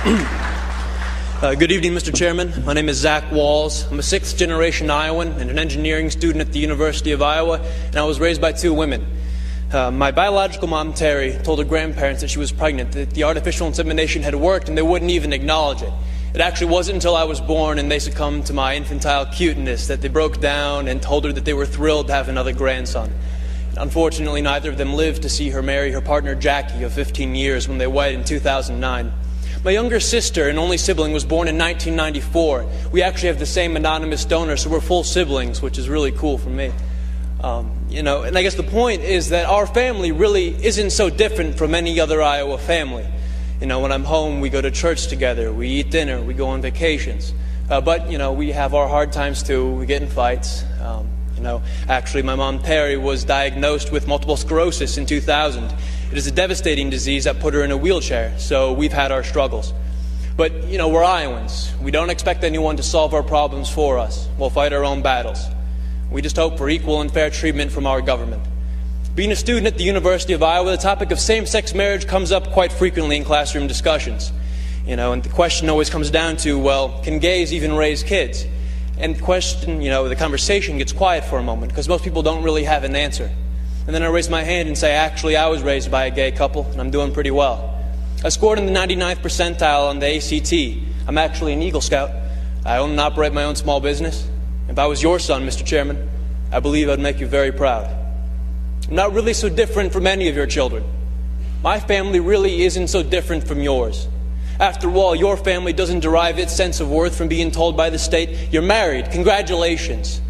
Good evening, Mr. Chairman. My name is Zach Wahls. I'm a sixth-generation Iowan and an engineering student at the University of Iowa, and I was raised by two women. My biological mom, Terry, told her grandparents that she was pregnant, that the artificial insemination had worked, and they wouldn't even acknowledge it. It actually wasn't until I was born and they succumbed to my infantile cuteness that they broke down and told her that they were thrilled to have another grandson. Unfortunately, neither of them lived to see her marry her partner, Jackie, of 15 years when they wedded in 2009. My younger sister and only sibling was born in 1994. We actually have the same anonymous donor, so we're full siblings, which is really cool for me. And I guess the point is that our family really isn't so different from any other Iowa family. When I'm home, we go to church together, we eat dinner, we go on vacations. But we have our hard times too. We get in fights. Actually, my mom, Terry, was diagnosed with multiple sclerosis in 2000. It is a devastating disease that put her in a wheelchair, so we've had our struggles. But, we're Iowans. We don't expect anyone to solve our problems for us. We'll fight our own battles. We just hope for equal and fair treatment from our government. Being a student at the University of Iowa, the topic of same-sex marriage comes up quite frequently in classroom discussions. And the question always comes down to, well, can gays even raise kids? And the conversation gets quiet for a moment because most people don't really have an answer. And then I raise my hand and say, actually, I was raised by a gay couple, and I'm doing pretty well. I scored in the 99th percentile on the ACT. I'm actually an Eagle Scout. I own and operate my own small business. If I was your son, Mr. Chairman, I believe I'd make you very proud. I'm not really so different from any of your children. My family really isn't so different from yours. After all, your family doesn't derive its sense of worth from being told by the state, you're married, congratulations.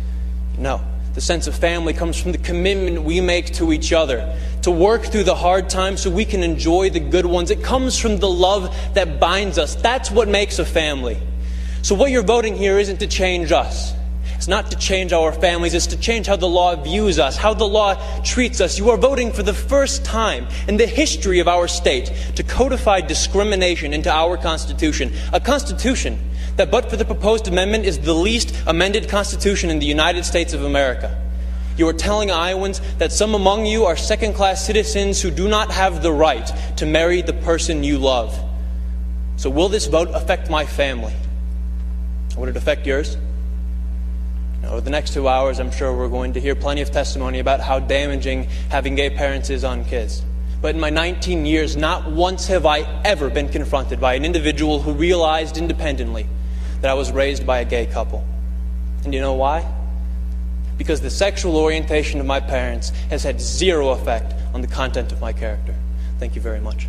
No. The sense of family comes from the commitment we make to each other, to work through the hard times so we can enjoy the good ones. It comes from the love that binds us. That's what makes a family. So what you're voting here isn't to change us. It's not to change our families. It's to change how the law views us, how the law treats us. You are voting for the first time in the history of our state to codify discrimination into our Constitution, a Constitution that, but for the proposed amendment, is the least amended Constitution in the United States of America. You are telling Iowans that some among you are second-class citizens who do not have the right to marry the person you love. So will this vote affect my family? Would it affect yours? Over the next 2 hours, I'm sure we're going to hear plenty of testimony about how damaging having gay parents is on kids. But in my 19 years, not once have I ever been confronted by an individual who realized independently that I was raised by a gay couple. And you know why? Because the sexual orientation of my parents has had zero effect on the content of my character. Thank you very much.